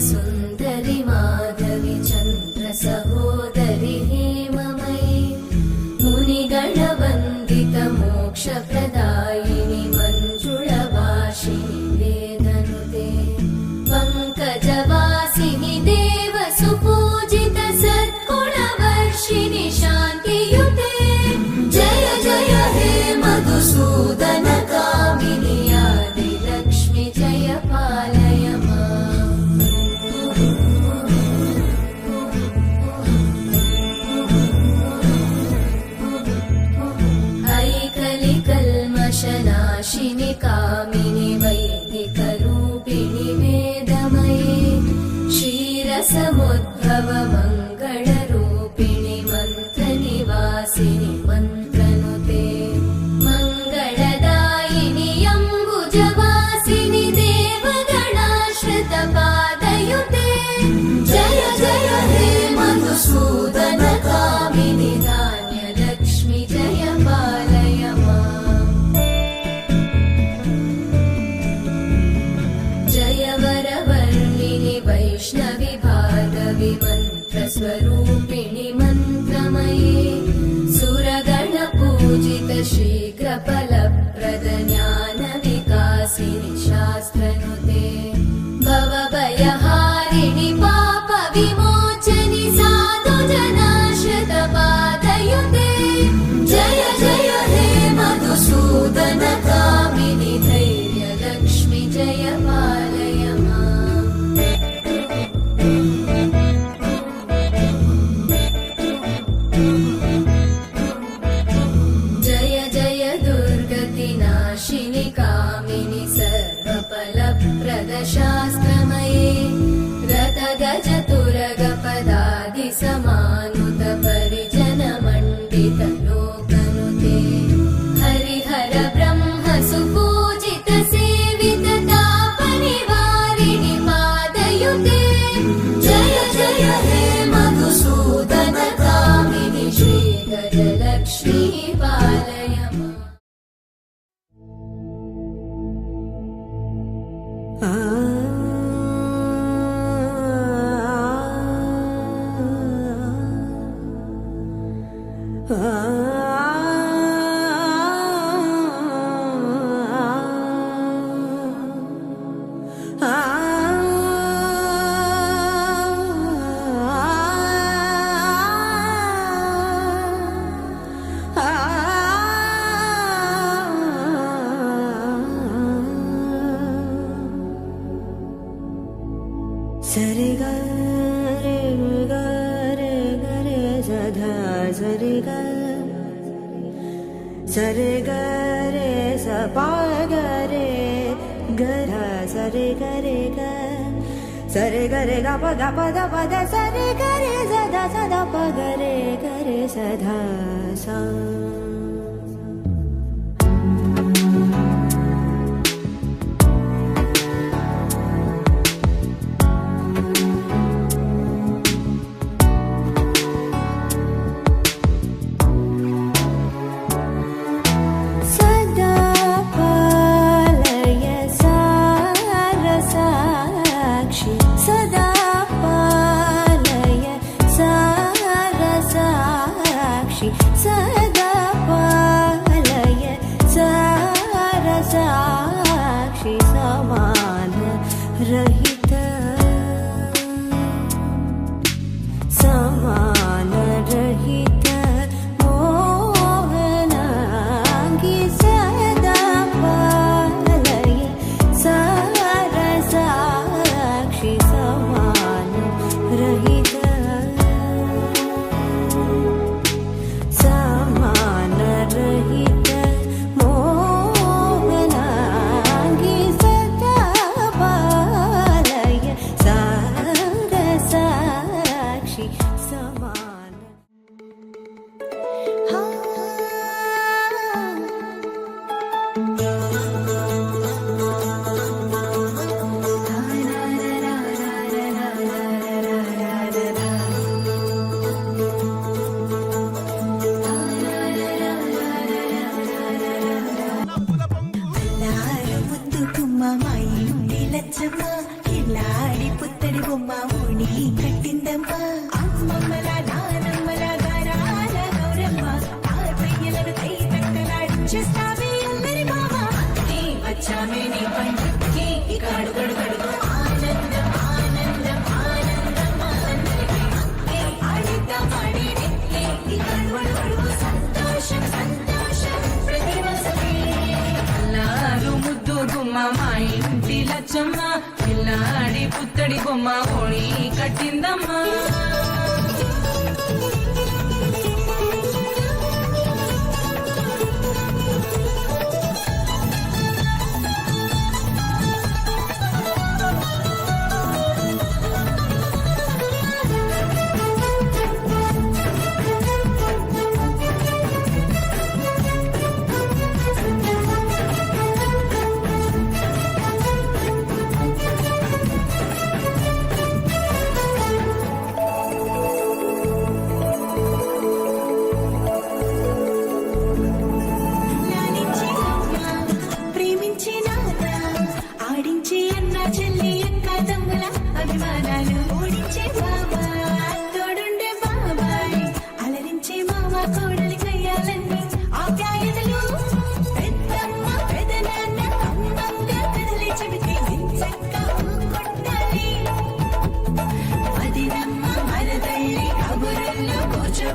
सुन्दरि माधवि चन्द्र सहोदरि हेममयि मुनिगणवन्दित मोक्षप्रदायिनि मञ्जुळवासिनि वेदनुते पङ्कजवासिनि देवसुपूजित सद्गुणवर्षिणि शान्तियुते जय जय हे मधुसूदन कामिनि आदिलक्ष्मि जय पालय माम् ऐकलिकल्मषनाशिनि कामिनि वैदिकरूपिणि वेदमये क्षीरसमुद्भव मङ्गलरूपिणि मन्त्रनिवासिनि मन्त्रनुते मङ्गलदायिनि अम्बुजवासिनि देवगणाश्रितपादयुते जय जय हे मधुसूदन कामिनि धान्यलक्ष्मि जय पालय माम् जय वरवर्णिनि वैष्णवि भार्गवि मन्त्रस्वरूपिणि मन्त्रमये सुरगणपूजित शीघ्रफलप्रद ज्ञानविकासिनि शास्त्रनुते भवभयहारिणि पापविमोचनि साधुजनाश्रितपादयुते जय जय हे मधुसूदन कामिनि धैर्यलक्ष्मि जय पालय माम् जय जय दुर्गतिनाशिनि कामिनि सर्वफलप्रद शास्त्रमये रथगजतुरगपदादि समानुत परिजनमण्डित लोकनुते हरिहर ब्रह्म सुपूजित सेवित तापनिवारिणि पादयुते जय जय हे मधुसूदन कामिनि श्रीगजलक्ष्मी पालय माम् सरे ग रे ग रे ग रे सधा सरे ग रे स पा ग रे ग ध सरे ग रे ग ग प ग प द प द सरे ग रे सदा सदा प ग रे सधा सा అల్లారు ముద్దు గుమ్మ మా ఇంటి లచ్చమ్మ పిల్లాడి పుత్తడి బొమ్మ ఓణి కట్టిందమ్మా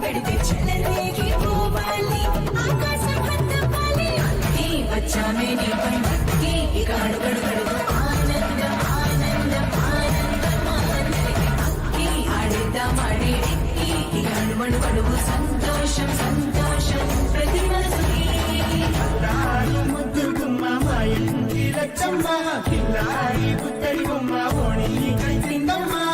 పెడితే చెలరేగి పోవాలి ఆకాశం హద్దుపాలి అక్కి వచ్చామే నీ పండక్కి ఇక అడుగడుగడుగు ఆనందం ఆనందం ఆనందం ఆనందం అక్కి ఆడిద్దాం ఆడేడిక్కి ఇక అడుగడుగడుగు సంతోషం సంతోషం ప్రతి మనసుకి ముద్దు గుమ్మ మా ఇంటి లచ్చమ్మ పిల్లాడి పుత్తడి బొమ్మ ఓణి కట్టిందమ్మా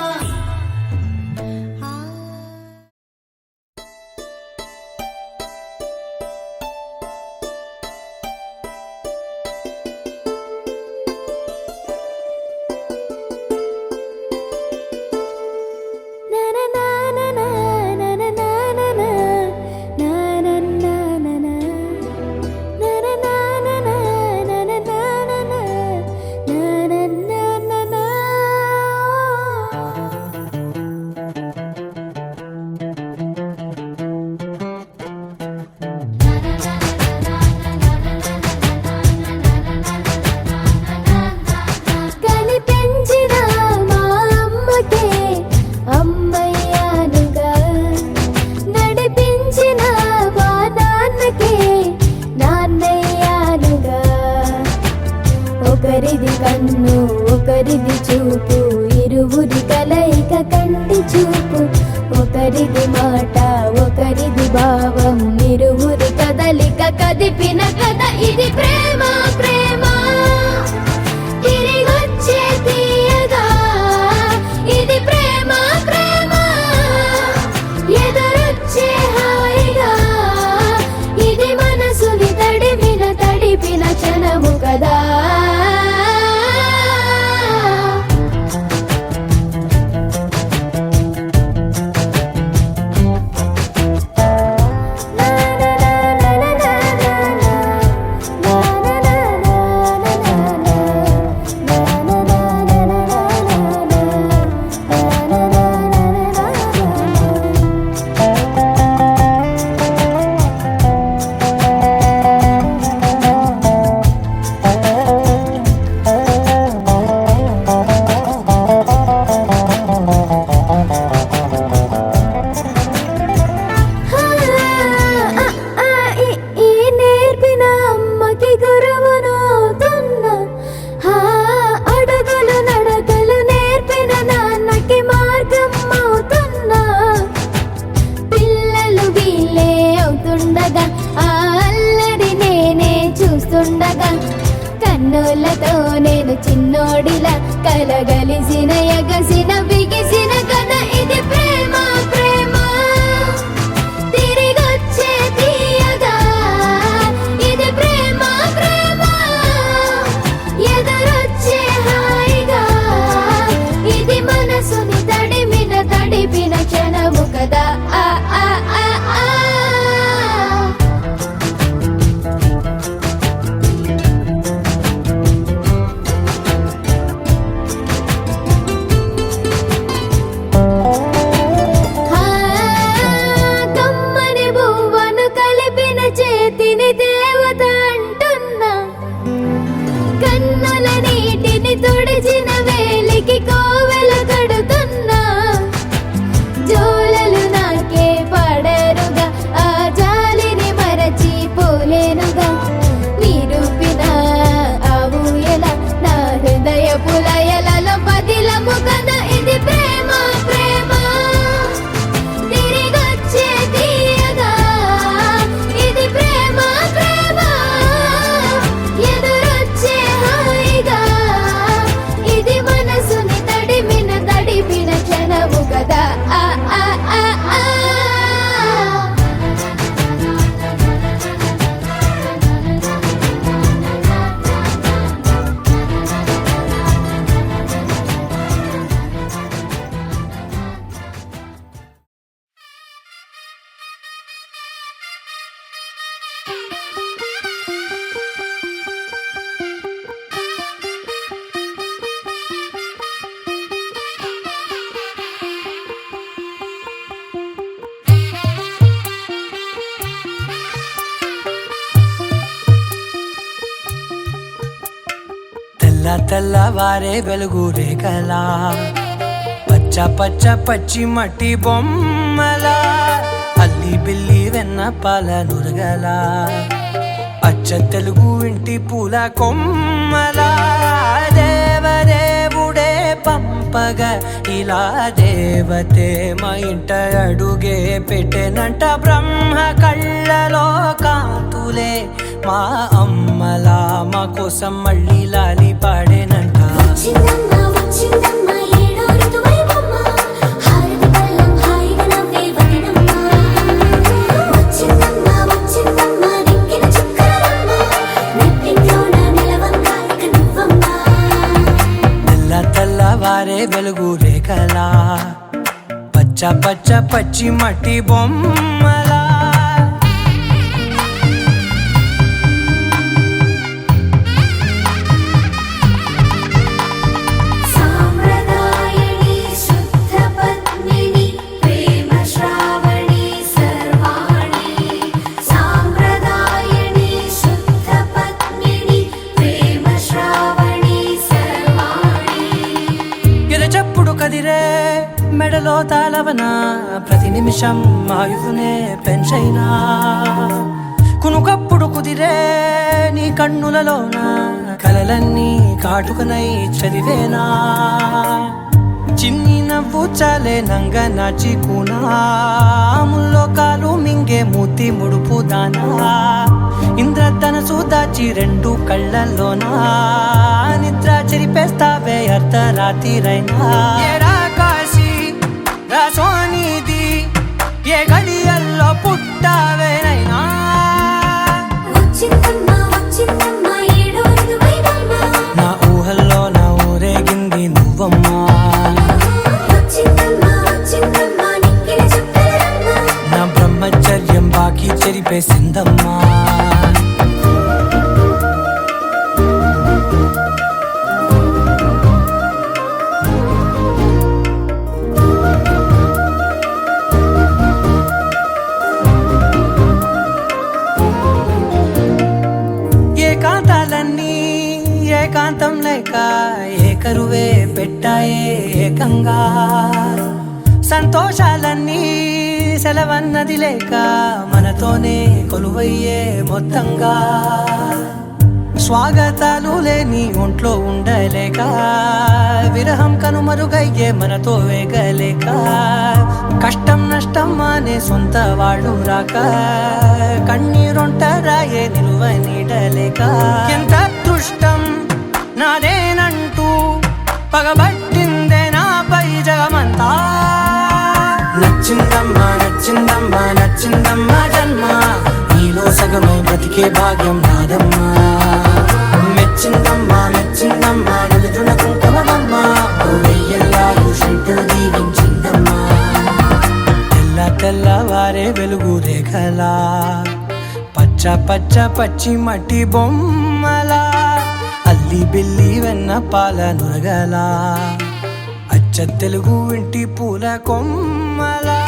ఒకరిది కన్ను ఒకరిది చూపు ఇరువురి కలయిక కంటి చూపు ఒకరిది మాట ఒకరిది భావం ఇరువురి కదలిక కదిపిన కథ ఇది ప్రేమ ప్రేమ తిరిగొచ్చే తీయగా ఇది ప్రేమ ప్రేమ ఎదురొచ్చే హాయిగా ఇది మనసుని తడిపిన క్షణము కదా కన్నులతో నేను చిన్నోడిలా కలగలిసిన ఎగసిన బిగిసిన కథ ఇది ప్రేమ ప్రేమ తిరిగొచ్చే తీయగా ఇది ప్రేమ ప్రేమ ఎదురొచ్చే హాయిగా ఇది మనసుని తడిపిన క్షణము కదా ఆ ఆ ఆ ఆ తుడిచిన వేలికి కోవెల కడుతున్నా జోలలు నాకే పడరుగా ఆ జాలిని మరచి పోలేనుగా నిరూపిన ఆ ఊయల నా హృదయ పులయలలో పదిలము కదా ఇది ప్రేమ ప్రేమ తిరిగొచ్చే తీయగా ఇది ప్రేమ ప్రేమ ఎదురొచ్చే హాయిగా ఇది మనసుని తడిపిన క్షణము కదా ఆ ఆ ఆ ఆ తెల్ల తెల్లవారే వెలుగు రేఖలా పచ్చ పచ్చ పచ్చి మట్టి బొమ్మలా అల్లి బిల్లి వెన్న పాల నురగలా అచ్చ తెలుగు ఇంటి పూల కొమ్మలా దేవదేవుడే పంపగా ఇలా దేవతే మా ఇంట అడుగే పెట్టెనంట బ్రహ్మ కళ్ళలో కాంతులే మా అమ్మలా మా కోసం మళ్ళీ లాలి పాడేనంట వచ్చిందమ్మా వచ్చిందమ్మా ఏడో ఋతువైవమ్మా హారతి పళ్ళం హాయిగా నవ్వే వదినమ్మా వచ్చిందమ్మా వచ్చిందమ్మా నెక్కిన చుక్కలమ్మా నెట్టింట్లోన నిలవంగా ఇక నువ్వమ్మా తెల్ల తెల్లవారే వెలుగు రేఖలా పచ్చ పచ్చ పచ్చి మట్టి బొమ్మలా సాంప్రదాయని శుద్ధ పద్మిని ప్రేమ శ్రావణి సర్వాణి సాంప్రదాయని శుద్ధ పద్మిని ప్రేమ శ్రావణి సర్వాణి ఎరచప్పుడు కదిరే మెడలో తాళవన ప్రతి నిమిషం ఆయువునే పెంచైనా కునుకప్పుడు కుదిరే నీ కన్నులలోన కలలన్నీ కాటుకనై చదివేనా చిన్ని నవ్వు చాలే నంగ నాచి కూనాముల్లో కాలు మింగే మూతి ముడుపు దానా ఇంద్రధనసు దాచి రెండు కళ్ళల్లోనా నిద్ర చెరిపేస్తావే అర్ధరాత్రిరైనా ఏరా కాశీ రా సోనిది ఏ గడియల్లో పుట్టావేనైనా వచ్చిందమ్మా వచ్చిందమ్మా ఏడో ఋతువైవమ్మా నా ఊహల్లో నా ఊరేగింది నువ్వమ్మా వచ్చిందమ్మా వచ్చిందమ్మా నెక్కిన చుక్కలమ్మా నా బ్రహ్మచర్యం బాకీ చెరిపేసిందమ్మా ఏకాంతాలన్నీ ఏకాంతం లేక ఏకరువే పెట్టాయే ఏకంగా సంతోషాలన్నీ సెలవన్నది లేక మనతోనే కొలువయ్యే మొత్తంగా స్వాగతాలు లేని ఒంట్లో ఉండలేక విరహం కనుమరుగయ్యే మనతో వేగలేక కష్టం నష్టం అనే సొంత వాళ్ళు రాక కన్నీరొంటరాయే నిలువ నీడలేక ఎంత అదృష్టం నాదేనంటూ పగబట్టిందే నాపై జగమంతా నచ్చిందమ్మా నచ్చిందమ్మా నచ్చిందమ్మా జన్మ నీలో సగమై బ్రతికే భాగ్యం నాదమ్మా మెచ్చిందమ్మా మెచ్చిందమ్మా నుదుటిన కుంకుమమ్మా వెయ్యల్లాలు శంకరు దీవించిందమ్మా తెల్ల తెల్లవారే వెలుగు రేఖలా పచ్చ పచ్చ పచ్చి మట్టి బొమ్మలా అల్లి బిల్లి వెన్న పాల నురగలా అచ్చ తెలుగు ఇంటి పూల కొమ్మలా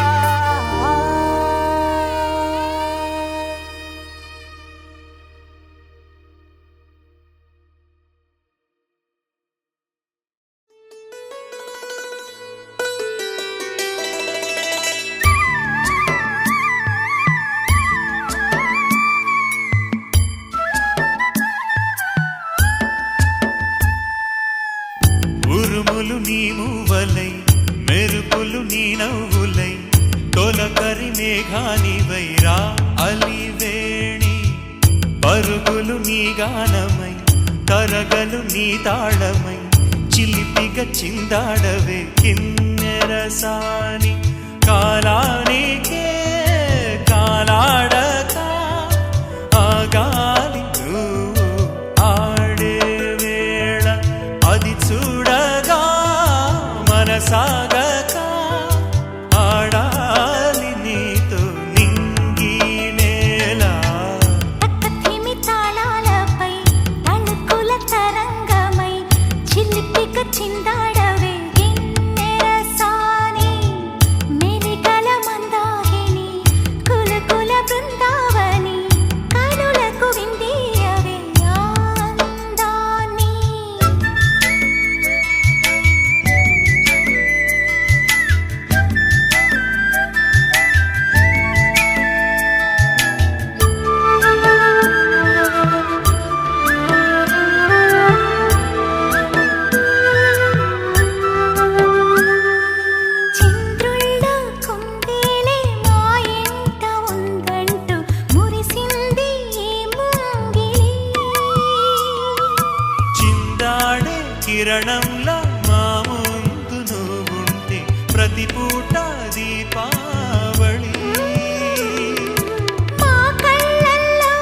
మేఘానివైరా అలివేణి పరుగులు నీ గానమై తరగలు నీ తాళమై చిలిపిగా చిందాడవే కిన్నెరసాని కాలానికే కాలాడక ఆగాలి నువ్వు ఆడే వేళ అది చూడగా మనసాగక ఆడాలి నీతో నింగి నేల తక్కతిమి తాళాలపై తళుకుల తరంగమై చిలిపిక చిందాడవే గిన్నెరసాని మెలికల మందాకిని కులకుల బృందావని కనులకు విందియవే ఆనందాన్ని చంద్రుళ్ళ కుందేలే మా ఇంట ఉందంటూ మురిసింది ఈ ముంగిలి చిందాడే కిరణంలా మా ముందు నువ్వుంటే ప్రతి పూట దీపావళి మా కళ్ళల్లో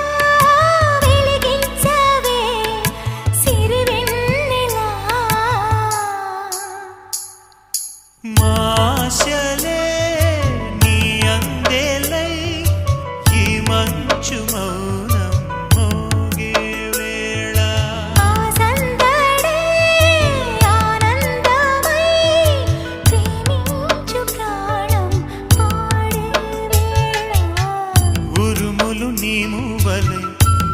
వెలిగించవే సిరివెన్నెలా మాశలే నీ అందేలై ఈ మంచు మౌనం మోగే వేళ ఆ సందడే ఆనందమై ప్రేమించు ప్రాణం పాడే వేళ ఉరుములు నీ మూవలై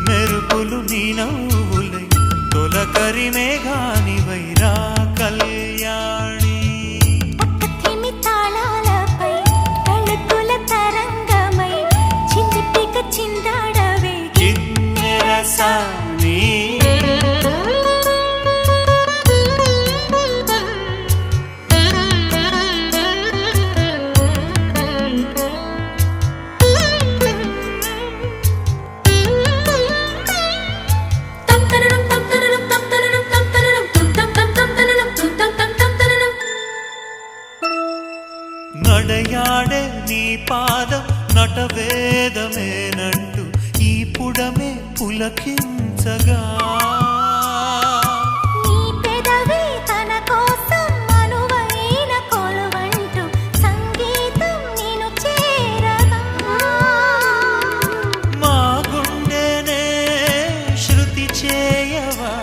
మెరుపులు నీ నవ్వులై తొలకరి మేఘానివైరా కళ్యాణి తక్కతిమి తాళాలపై తళుకుల తరంగమై చిలిపిక చిందాడవే కిన్నెరసాని నడయాడే నీ పాదం నటవేదమేనంటూ ఈ పుడమే పులకించగా నీ పెదవి తన కోసం అనువైన కొలువంటూ సంగీతం నేను చేరగా మా గుండెనే శృతి చేయవా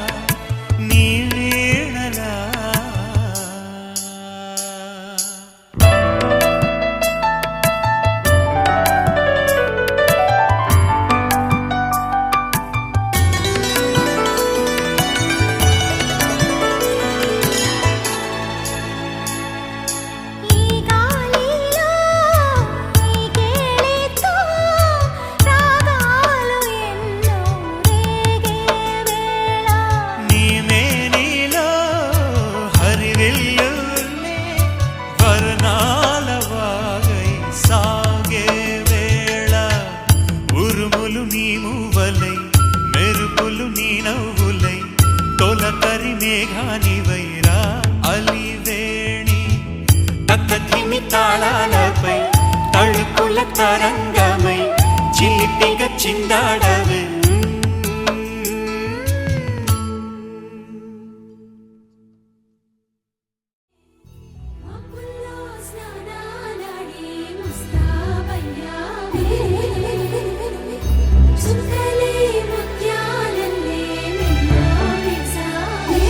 నీ వీణలా ఈ గాలిలో ఈ కేళితో రాగాలు ఎన్నో రేగే వేళ నీ మేనిలో హరివిల్లులే వర్ణాల వాగై సాగే వేళ ఉరుములు నీ మూవలై మెరుపులు నీ నవ్వులై తొలకరి మేఘానివైరా అలివేణి తక్కతిమి తాళాలపై తళుకుల తరంగమై చిలిపిగా చిందాడవే మబ్బుల్లో స్నానాలాడి ముస్తాబయ్యావే చుక్కలే ముత్యాలల్లే మెన్నావేశావే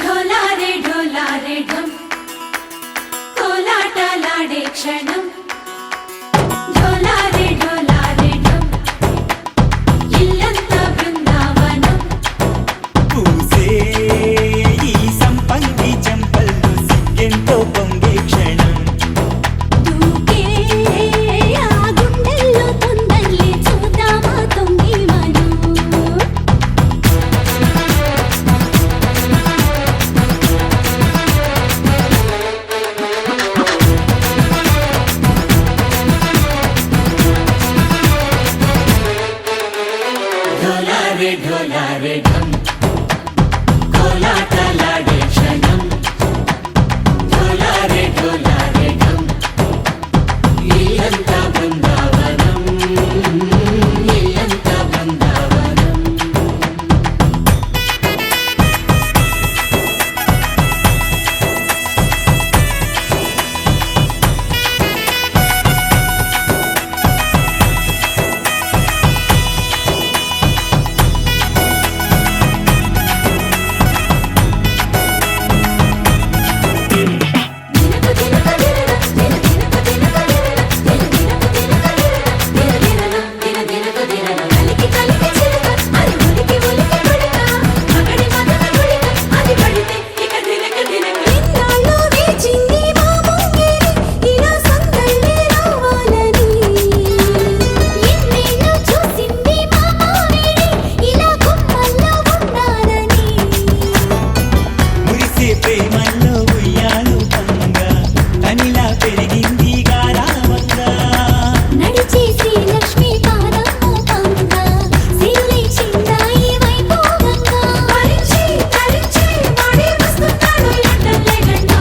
ఢోలారే ఢోలారే ఢం కోలాటలాడే క్షణం ఢోలారే రే ఢోలా రే ఢమ్ కోలాటలాడే క్షణం ఢోలా రే ఢమ్ ఇల్లంతా బృందావనం ఇల్లంతా బృందావనం మురిసే ప్రేమల్లో ఉయ్యాలు పంగా కనిలా పెరిగింది గారావంగా నడిచే శ్రీ లక్ష్మీ పాదము పంగా సిరులై చిందాయి వైభోగంగా తరించి తరించి వాడి వస్తున్నాడు ఎండలే గంట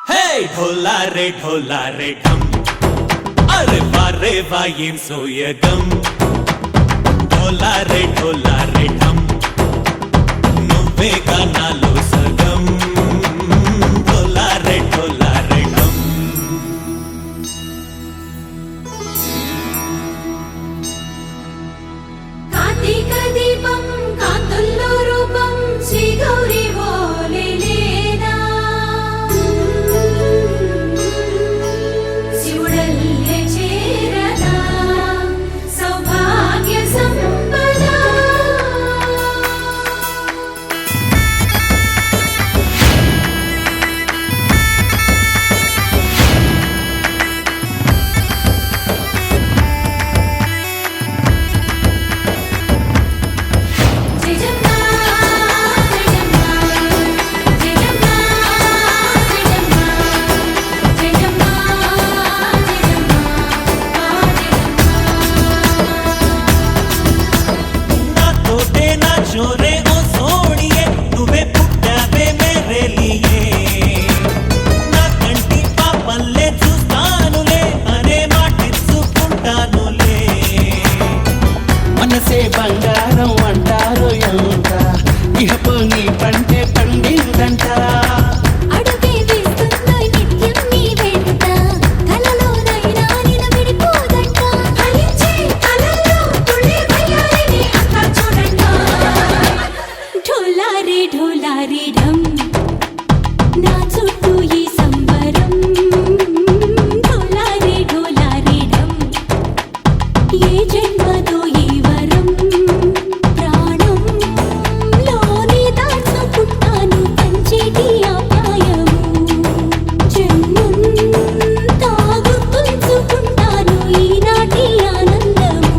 హే ఢోలా రే ఢమ్ అరే వా ఏం సోయగం ఢోలా రే ఢమ్ నువ్వే నాలో సగం ఢోలా రే ఢమ్ కార్తీక దీపం కాంతుల్లో రూపం శ్రీ గౌరీ ఓలే లేదా శివుడల్లే చేరదా సౌభాగ్య సంపద జయజమ్మ జయజమ్మ జయజమ్మ జయజమ్మ జయజమ్మ నాతోటే నా చోరే ఓ సోణియే నువ్వే పుట్టావే మేరే లియే నా కంటి పాపల్లే చూస్తానులే అనే మాటిచ్చుకుంటానులే మనసే బంగారం అంటారు ఎంత ఇహపు నీ పంటే పండిందంట అడుగే వేస్తుందో నిత్యం నీ వెంట కలలోనైనా నిన్ను విడిపోదంట ఫలించే కలల్లో తుళ్ళి వయ్యారిని అంతా చూడంట ఢోలా రే ఢమ్ నా చుట్టూ ఈ సంబరం ఢోలా రే ఢమ్ ఏ జన్మదో ఈ వరం ప్రాణం లోనే దాచుకుంటాను పంచేటి ఆప్యాయము జన్మం తాగుతుంచుకుంటాను ఈనాటి ఆనందము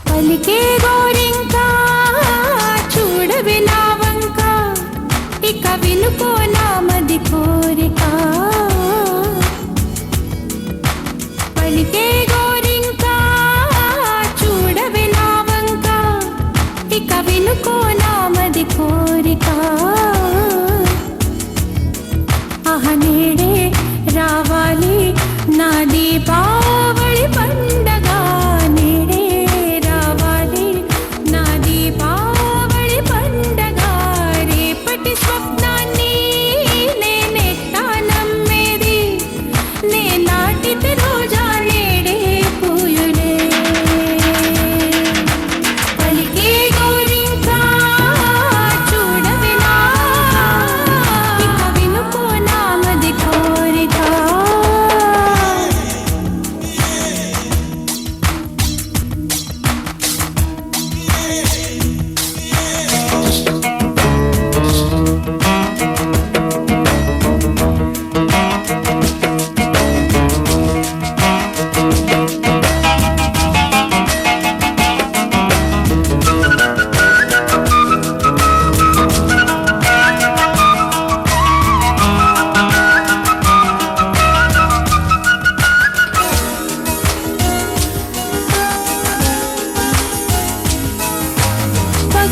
పలికే గోరింకా చూడవి నా వంక ఇక వినుకో నామది కోరిక పలికే గోరింకా చూడవి నా వంక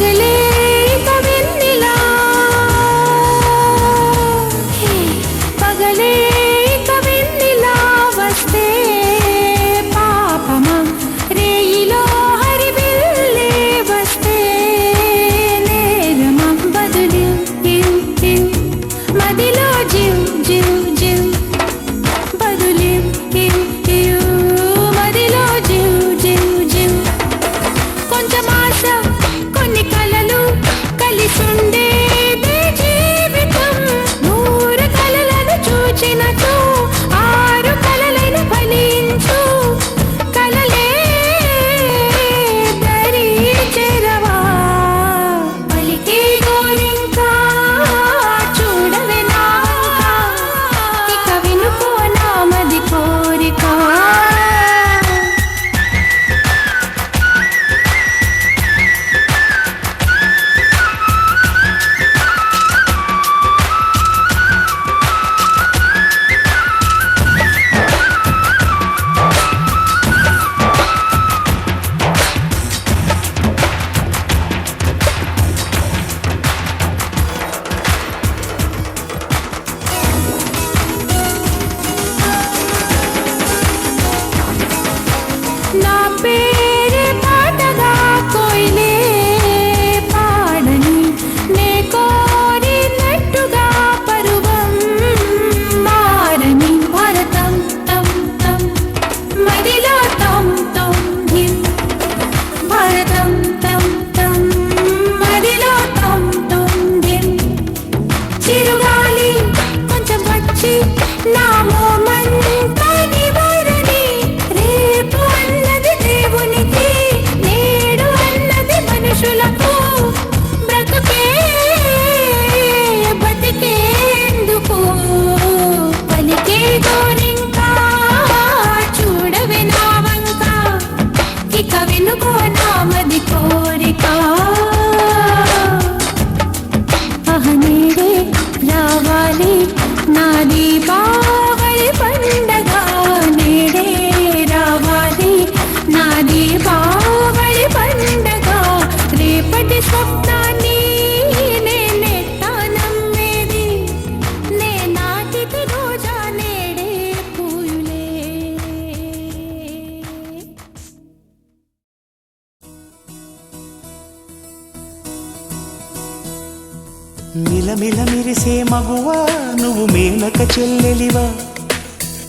పగలే ఇక వెన్నెలా హే, పగలే ఇక వెన్నెలా వస్తే పాపమా రేయిలో హరివిల్లే వస్తే నేరమా బదులు ఇవ్ ఇవ్ మదిలో జివ్ జివ్ జివ్ బదులు ఇవ్ ఇవ్ మదిలో జివ్ జివ్ జివ్ కొంచెం ఆశ కొన్ని కలలు కలిసుండేదే జీవితం 100 కలలను చూచినచో 6 కలలైన ఫలించు కలలే దరి చేరవా పలికే గోరింకా చూడవే నా ఇక వినుకో నామది కోరిక నా పేరే పాటగా కోయిలే పాడని నే కోరినట్టుగా పరువం మారని భరతం తం తం మదిలో తం తం ధిం భరతం తం తం మదిలో తం తం ధిం చిరుగాలి కొంచెం వచ్చి నా మోమంతా నివారణి రేపు అన్నది దేవునికి నేడు అన్నది మనుషులకు బ్రతుకే బతికేందుకు పలికే గోరింకా చూడవే నా వంక ఇక వినుకో నామది కోరిక అహనేడే రావాలి నా దీపావళి పండగ నేడే రావాలి నా దీపావళి పండగ రేపటి స్వప్నాన్ని నేనెట్టా నమ్మేది నే నాటికి రోజా నేడే పూయులే మిలమిల మిరిసే మగువా నువ్వు మేనక చెల్లెలివా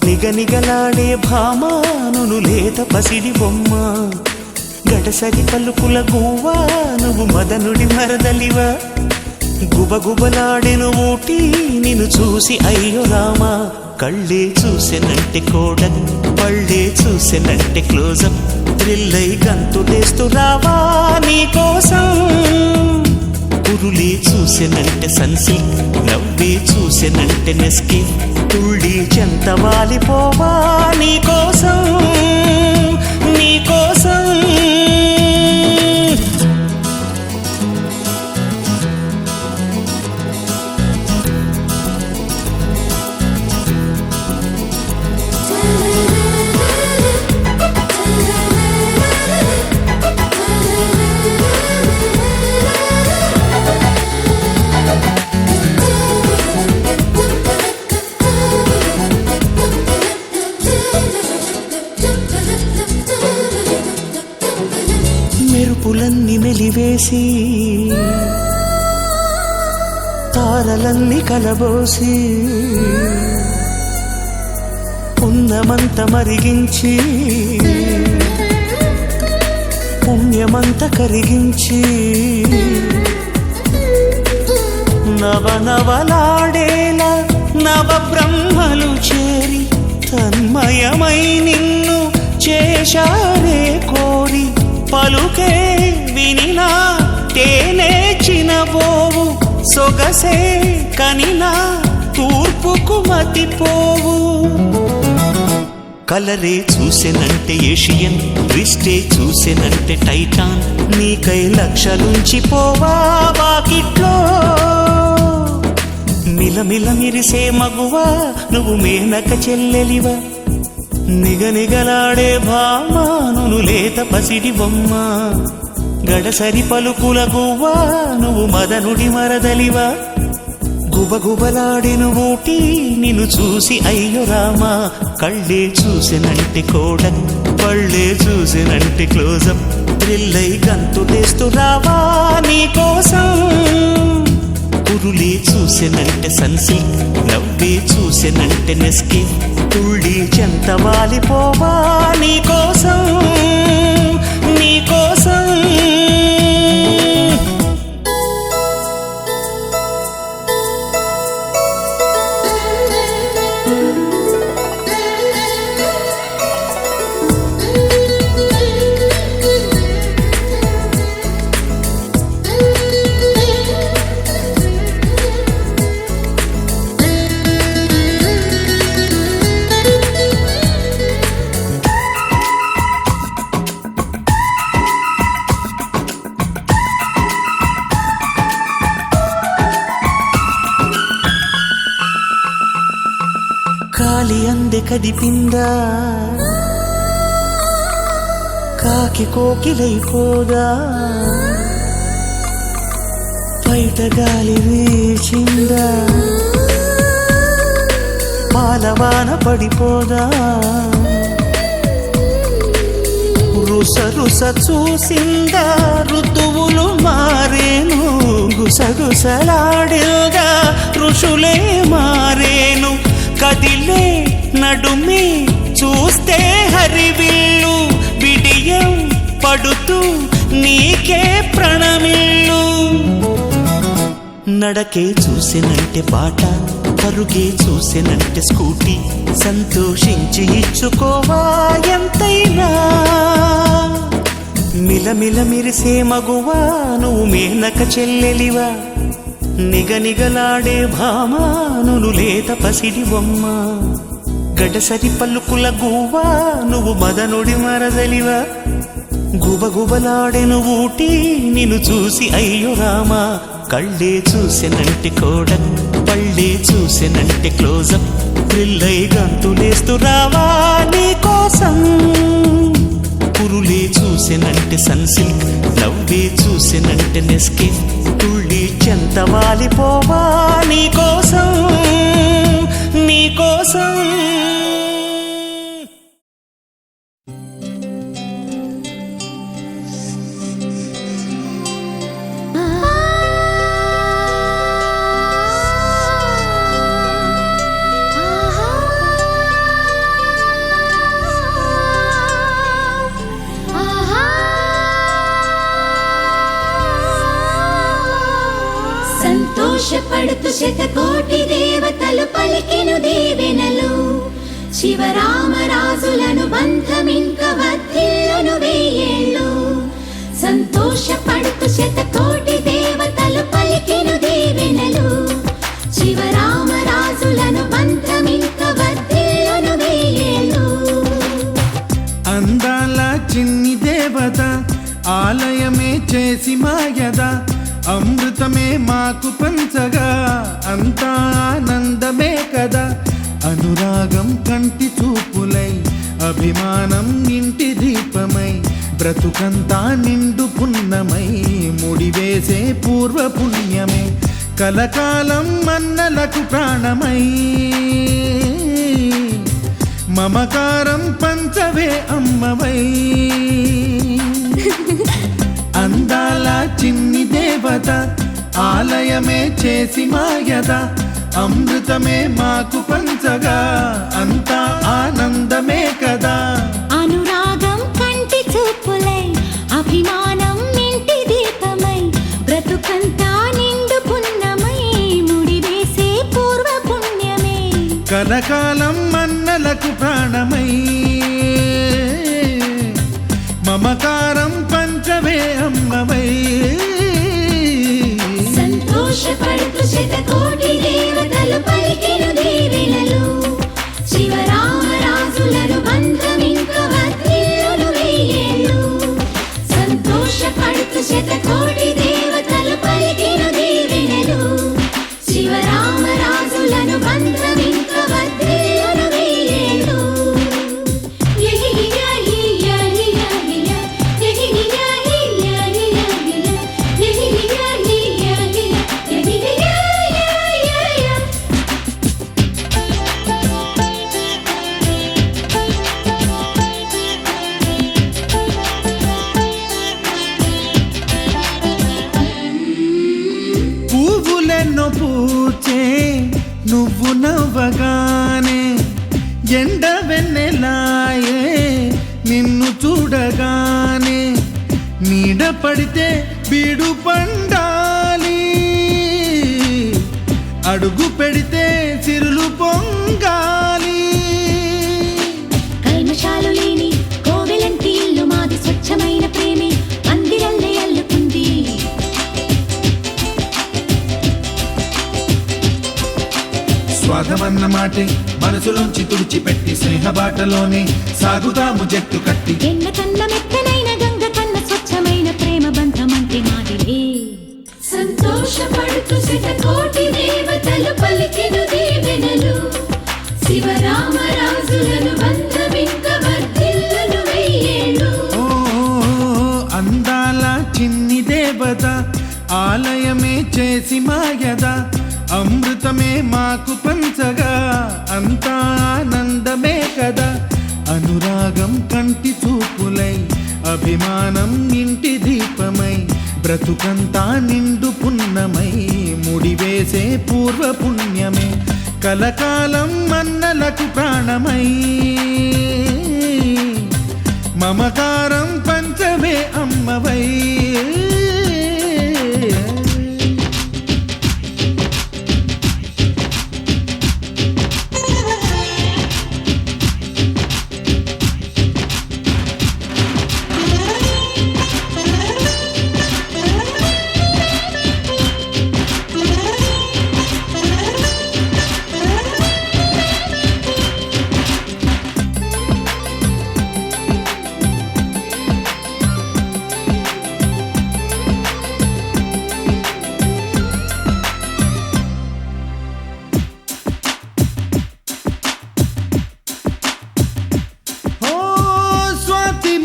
నిగనిగలాడే భామా నువ్వు లేత పసిడి బొమ్మ గడసరి పలుకుల గువ్వా నువ్వు మదనుడి మరదలివా గుబగుబలాడెను ఊటి నిన్ను చూసి అయ్యో రామా కళ్ళే చూసెనంటే కోడల్ పళ్ళే చూసెనంటే క్లోజప్ థ్రిల్లై గంతులేస్తూ రావా నీకోసం పురులే చూసెనంటే సన్సిల్క్ నవ్వే చూసెనంటే నెస్కి తుళ్ళి చెంత వాలిపోవా నీకోసం నీకోసం మెరుపులన్నీ మెలివేసి తారలన్నీ కలబోసి పున్నమంత మరిగించి పుణ్యమంత కరిగించి నవనవలాడేలా నవ బ్రహ్మలు చేరి తన్మయమై నిన్ను చేశారే కోరి పలుకే వినినా తేనే చినబోవు సొగసే కనినా తూర్పుకు మతిపోవు కలరే చూసెనంటే ఏషియన్ ట్విస్టే చూసెనంటే టైటాన్ నీకై లక్షలుంచి పోవా వాకిట్లో మిలమిల మిరిసే మగువా నువ్వు మేనక చెల్లెలివా నిగనిగలాడే భామా నువ్వు లేత పసిడి బొమ్మ గడసరి పలుకుల గువ్వా నువ్వు మదనుడి మరదలివా గుబగుబలాడిన ఊటి నిన్ను చూసి అయ్యో రామా కళ్ళే చూసినంటే కోడక్ పళ్ళే చూసినంటే క్లోజప్ థ్రిల్లై గంతులేస్తూ రావా నీకోసం కురులే చూసినంటే సన్సిల్క్ నవ్వే చూసినంటే నెస్కి తుళ్ళి చెంత వాలిపోవా నీకోసం నీకోసం కాలి అందే కదిపిందా కాకి కోకిలైపోదా బయట గాలి వీచిందా పాలవాన పడిపోదా రుస రుస చూసిందా ఋతువులు మారేను గుసగుసలాడేగా ఋషులే మారేను కదిలే నడుమి చూస్తే హరివిల్లు విడియం పడుతూ నీకే ప్రణమిల్లు నడకే చూసినంటే బాట పరుగే చూసినంటే స్కూటీ సంతోషించి ఇచ్చుకోవా ఎంతైనా మిలమిల మిరిసే మగువా నువ్వు మేనక చెల్లెలివా నిగనిగలాడే భామానులు లేత పసిడి బొమ్మ గడసరి పలుకుల గువ్వా నువ్వు మదనుడి మరదలివా గుబగుబలాడెను ఊటి నిన్ను చూసి అయ్యో రామా కళ్ళే చూసినంటే కోడక్ పళ్ళే చూసినంటే క్లోజప్ థ్రిల్లై గంతులేస్తూ రావా నీకోసం కురులే చూసినంటే సన్సిల్క్ నవ్వే చూసినంటే నెస్కిన్ తుళ్ళి చెంత వాలిపోవా నీకోసం నీకోసం సంతోషపడుతూ శతకోటి దేవతలు పలికెను దీవెనలు శివరామరాజులను బంధమింక వర్ధిల్లును వెయ్యేళ్ళు సంతోషపడుతూ శతకోటి దేవతలు పలికెను దీవెనలు శివరామరాజులను బంధమింక వర్ధిల్లును వెయ్యేళ్ళు అందాల చిన్ని దేవత ఆలయమే చేసి మాయద అమృతమే మాకు పంచగా అంతా ఆనందమే కదా అనురాగం కంటి చూపులై అభిమానం ఇంటి దీపమై బ్రతుకంతా నిండు పున్నమై ముడివేసే పూర్వ పుణ్యమే కలకాలం మన్నలకు ప్రాణమై మమకారం పంచవే అమ్మవై అందాల చిన్ని దేవత ఆలయమే చేసి మాయద అమృతమే మాకు పంచగా అంతా ఆనందమే కదా అనురాగం కంటి చూపులై అభిమానం ఇంటి దీపమై బ్రతుకంతా నిండు పున్నమై ముడివేసే పూర్వ పుణ్యమే కలకాలం మన్నలకు ప్రాణమై మమకారం పంచవే అమ్మవై సంతోషపడుతూ శతకోటి దేవతలు పలికెను దీవెనలు శివరామరాజులను బంధమింక వర్ధిల్లును వెయ్యేళ్ళు సంతోషపడుతూ శతకోటి దేవతలు పలికెను దీవెనలు శివరామరాజులను బంధమింక వర్ధిల్లును వెయ్యేళ్ళు యహి యహి యహి యహి యహి యహి యహి పూలెన్నో పూచే నువ్వు నవ్వగానే ఎండ వెన్నెలాయే నిన్ను చూడగానే నీడ పడితే బీడు పండాలి అడుగు పెడితే సిరులు పొంగాలి కల్మషాలు లేని కోవెలంటి ఇల్లు మాది స్వచ్ఛమైన ప్రేమే అందిరల్లే అల్లుకుంది స్వాగమన్న మాటే మనసులోంచి తుడిచిపెట్టి స్నేహబాటలోనే సాగుతాము జట్టు కట్టి ఎన్న కన్న మెత్తనైన గంగ కన్న స్వచ్ఛమైన ప్రేమ బంధమంటే మాదిలే సంతోషపడుతూ శతకోటి దేవతలు పలికెను దీవెనలు శివరామరాజులను బంధమింక వర్ధిల్లును వెయ్యేళ్ళు ఓ అందాల చిన్ని దేవత ఆలయమే చేసి మాయద అమృతమే మాకు పంచగా అంతా ఆనందమే కదా అనురాగం కంటి చూపులై అభిమానం ఇంటి దీపమై బ్రతుకంతా నిండు పున్నమై ముడివేసే పూర్వ పుణ్యమే కలకాలం మన్నలకు ప్రాణమై మమకారం పంచమే అమ్మవై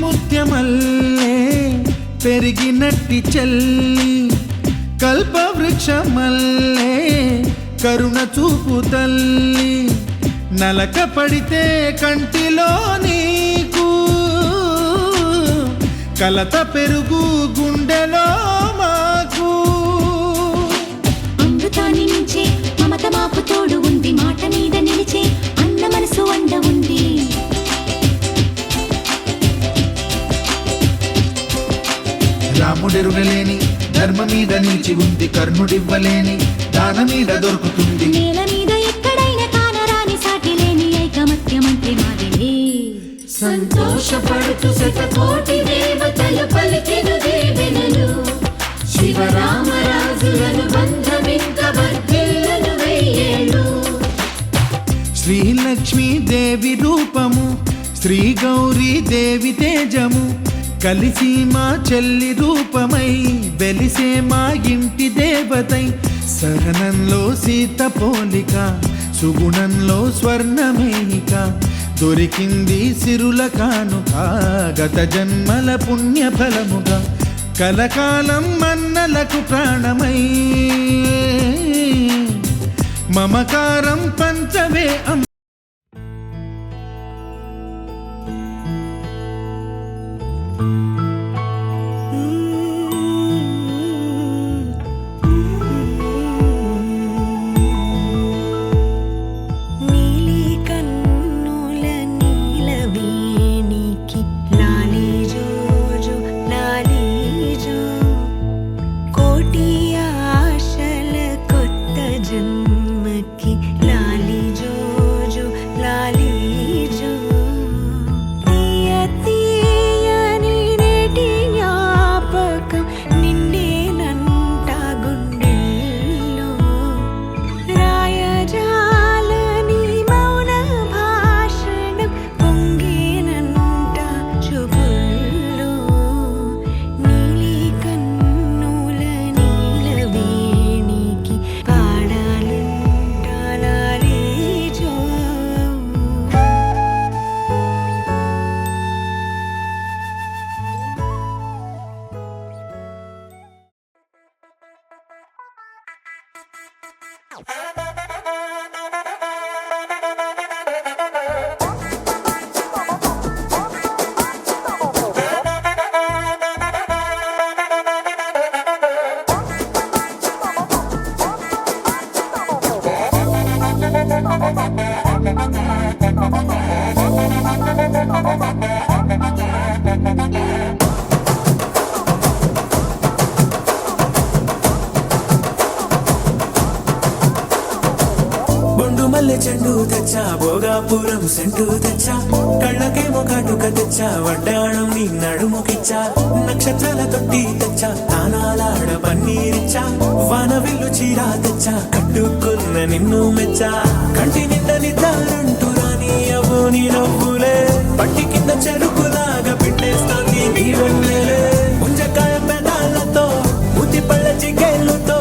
ముత్యమల్లే పెరిగినట్టి చెల్లి కల్పవృక్షమల్లే కరుణ చూపు తల్లి నలక పడితే కంటిలో నీకు కలత పెరుగు గుండెలో మాకు అమృతాన్ని మించే మమత మాకు తోడు ఉంది మాట మీద నిలిచే అన్న మనసు అండ ఉంది రాముడెరుగలేని ధర్మ మీద నిలిచి ఉంది కర్ణుడివ్వలేని దాన మీద దొరుకుతుంది నేల మీద ఎక్కడైనా కానరాని సాటి లేని ఐకమత్యమంటే మాదిలే సంతోషపడుతూ శతకోటి దేవతలు పలికెను దీవెనలు శివరామరాజులను బంధమింక వర్ధిల్లును వెయ్యేళ్ళు శ్రీలక్ష్మీ దేవి రూపము శ్రీ గౌరీ దేవి తేజము కలిసి మా చెల్లి రూపమై వెలిసే మా ఇంటి దేవతై సహనంలో సీత పోలిక సుగుణంలో స్వర్ణమేనిక దొరికింది సిరుల కానుక గత జన్మల పుణ్య ఫలముగా కలకాలం మన్నలకు ప్రాణమై మమకారం పంచవే చెండు తెచ్చా భోగాపురం సెంటు తెచ్చా కళ్ళకేమో కాటుక తెచ్చా వడ్డాణం నీ నడుముకిచ్చా నక్షత్రాల తొట్టి తెచ్చా తానాలాడ పన్నీరిచ్చా వానవిల్లు చీరా తెచ్చా కట్టుకున్న నిన్ను మెచ్చా కంటి నిండ నిద్దారంటూ రాని అవ్వు నీ నవ్వులే పట్టి కింద చెరుకులాగా పిండేస్తాంది నీ వెన్నెలే ముంజకాయ పెదాలతో బుద్ధి పళ్ళ చికేళ్ళతో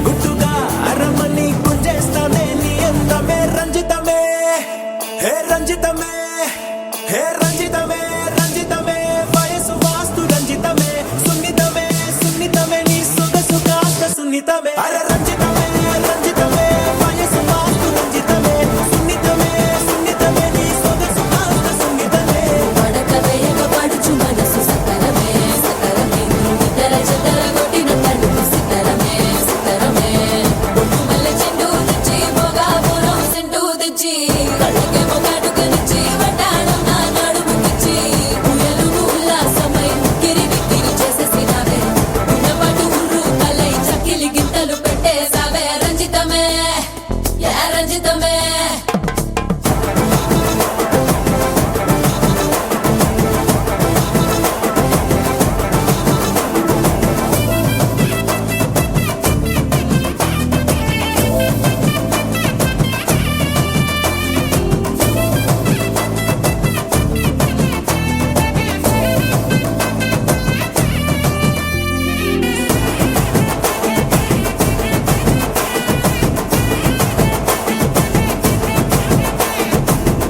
గుట్టుగా అరమని గుంజేస్తానే నీ అందమే రంజితమే హే రంజితమే హే రంజితమే రంజితమే వయసు వాస్తు రంజితమే సున్నితమే సున్నితమే నీ సొగసు కాస్త సున్నితమే అరే రంజితమే రంజితమే వయసు వాస్తు రంజితమే సున్నితమే సున్నితమే నీ సొగసు కాస్త సున్నితమే పడక వేయక పడుచు మనసు సకరమే సకరమే ఇతర చెదర కొట్టిన తలుపు సితరమే సితరమే బొట్టు మల్లె చెండు తెచ్చి భోగాపురం సెంటు తెచ్చి కళ్ళకేమో కాటుకనిచ్చి వడ్డాణం నా నడుముకిచ్చి ఉయ్యలుగు ఉల్లాసమై కిరి బిక్కిరి చేసేసినావే ఉన్నపాటు ఉర్రు తలై చక్కిలి గింతలు పెట్టేసావే రంజితమే యా రంజితమే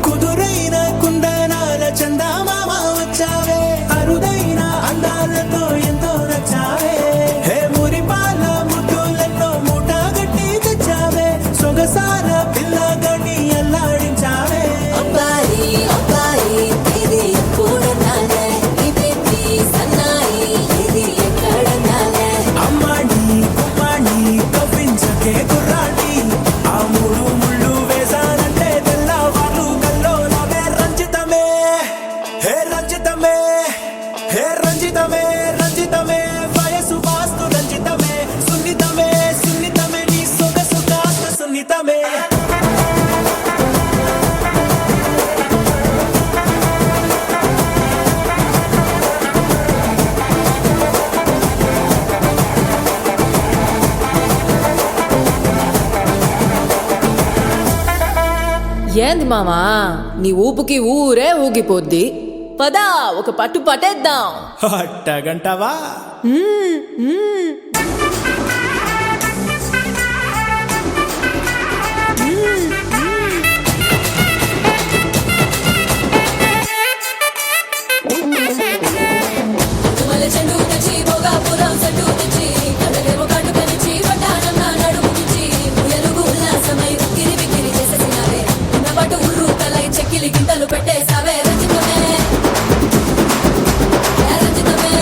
కుదురైన కుందనాల చందమామ వచ్చావే అరుదైన అందాలతో ఎంతో నచ్చావే హే మురిపాల ముద్దులతో మూట గట్టి తెచ్చావే సొగసార పిల్లగని అల్లాడించావే అబ్బాయి అబ్బాయి ఇది ఎప్పుడన్నాలే ఇది సన్నాయి ఇది ఎక్కడన్నాలే అమ్మాడి కుమ్మాడి కవ్వించకే కుర్రాడి ఆ మూడు ముళ్ళు వేసానంటే తెల్లవాళ్ళు కల్లోలవే రంజితమే హే రంజితమే హే రంజితమే రంజితమే వయసు వాస్తు రంజితమే సున్నితమే సున్నితమే నీ సొగసు కాస్త సున్నితమే ఏంది మామా నీ ఊపుకి ఊరే ఊగిపోద్ది పదా ఒక పట్టు పట్టేద్దాం అట్టగంటవా మల్లె చెండు తెచ్చి భోగాపురం సెంటు తెచ్చి కళ్ళకేమో కాటుకనిచ్చి వడ్డాణం నా నడుముకిచ్చి ఉయ్యలుగు ఉల్లాసమై కిరి బిక్కిరి చేసేసినావే ఉన్నపాటు ఉర్రు తలై చెక్కిలి గింతలు పెట్టేసావే రంజితమే యా రంజితమే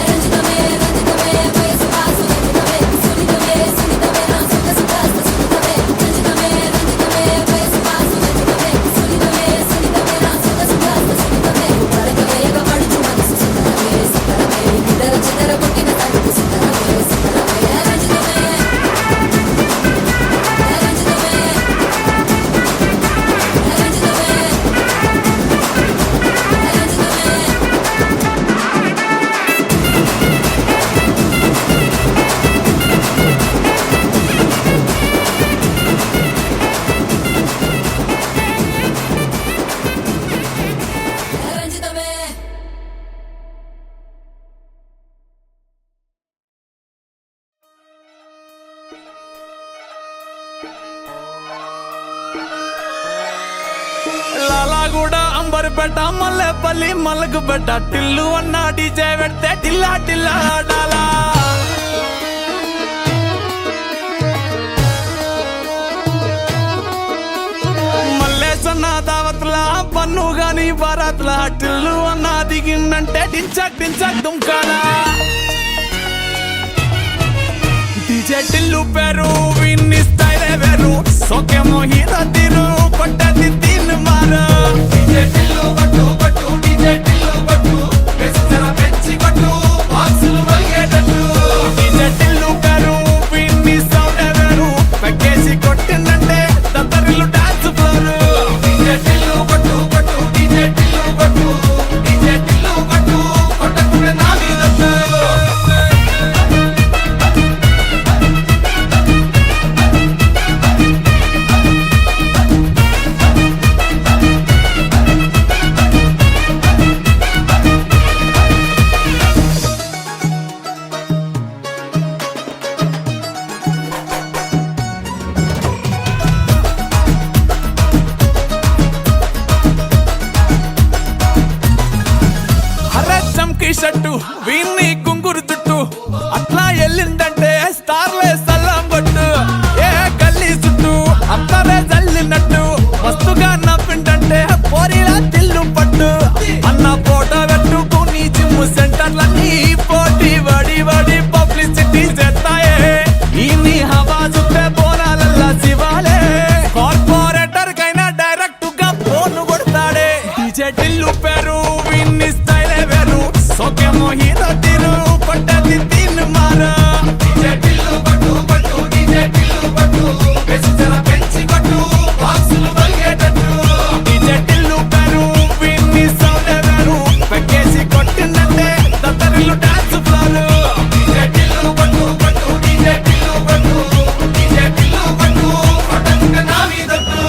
రంజితమే రంజితమే వయసు వాసు రంజితమే సున్నితమే సున్నితమే నా సొగసు కాస్త సున్నితమే రంజితమే రంజితమే వయసు వాసు రంజితమే సున్నితమే సున్నితమే నా సొగసు కాస్త సున్నితమే పడక వేయక పడుచు మనసు సితరమే సితరమే ఇతర చెదర కొట్టిన తలుపు సితరమే సితరమే yeah రంజితమే yeah రంజితమే yeah రంజితమే yeah రంజితమే రంజితమే Lalaguda Amberpet Mallepally మల్లకుపేట Tillu అన్న డీజే పెడితే టిల్లా టిల్లా ఆడాలా మల్లేసన్న దావత్ల పన్ను గాని బారాత్ల టిల్లు అన్న దిగిందంటే టించక్ టించక్ దుంకాలా డీజే టిల్లు పేరు విన్ని స్టైల్ వేరు సోకేమో హీరో తీరు పట్టది తీన్ మారు డీజే టిల్లు పట్టు పట్టు డీజే టిల్లు పట్టు వెచ్చన పెంచి పట్టు బాక్సులు వలిగేటట్టు డీజే టిల్లు పేరు విన్ని సౌండ్ వేరు పెక్కేసి కొట్టిందంటే చుట్టూ వీన్ని కుంగురు చుట్టూ అట్లా వెళ్ళిందంటే స్టార్లే సల్లం కొట్టు ఏ గల్లీ చుట్టూ అత్తరే జల్లినట్టు మస్తుగా నవ్విందంటే పోరిలా తిల్లు పట్టు అన్న ఫోటో పెట్టుకుని జిమ్ సెంటర్లన్నీ పోటీ వడి వడి పబ్లిసిటీ చేస్తాయే ఈ నీ హవా చూస్తే బోనాలల్లా శివాలే కార్పొరేటర్ కైనా డైరెక్ట్ గా ఫోన్ కొడతాడే డీజే టిల్లు పేరు విన్ని స్టైలే వేరు సోకేమో హీరో తీరు కొట్టది తిన్ మారు డీజే టిల్లు పట్టు పట్టు డీజే టిల్లు పట్టు పెంచరా పెంచి కొట్టు బాక్సులు వలిగేటట్టు డీజే టిల్లు పేరు విన్ని సౌండ్ వేరు పెక్కేసి కొట్టిందంటే దత్తరిల్లు డాన్స్ ఫ్లోర్ డీజే టిల్లు పట్టు పట్టు డీజే టిల్లు పట్టు డీజే టిల్లు పట్టు పట్టంగా నా మీదట్టు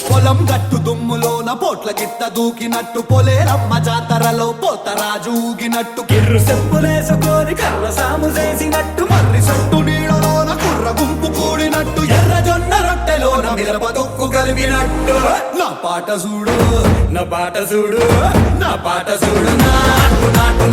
పొలం గట్టు దుమ్ములోన పోట్ల గిట్ట దూకినట్టు పొలేరమ్మ జాతరలో పోతరాజు ఊగినట్టు కిర్రు చెప్పులేసుకొని కర్ర సాము చేసినట్టు మర్రి సొట్టు నీడలోన కుర్ర గుంపు కూడినట్టు ఎర్ర జొన్న రొట్టెలోన మిరప దొక్కు కలిపినట్టు నా పాట చూడు నా పాట చూడు నా పాట చూడు నాటు నాటు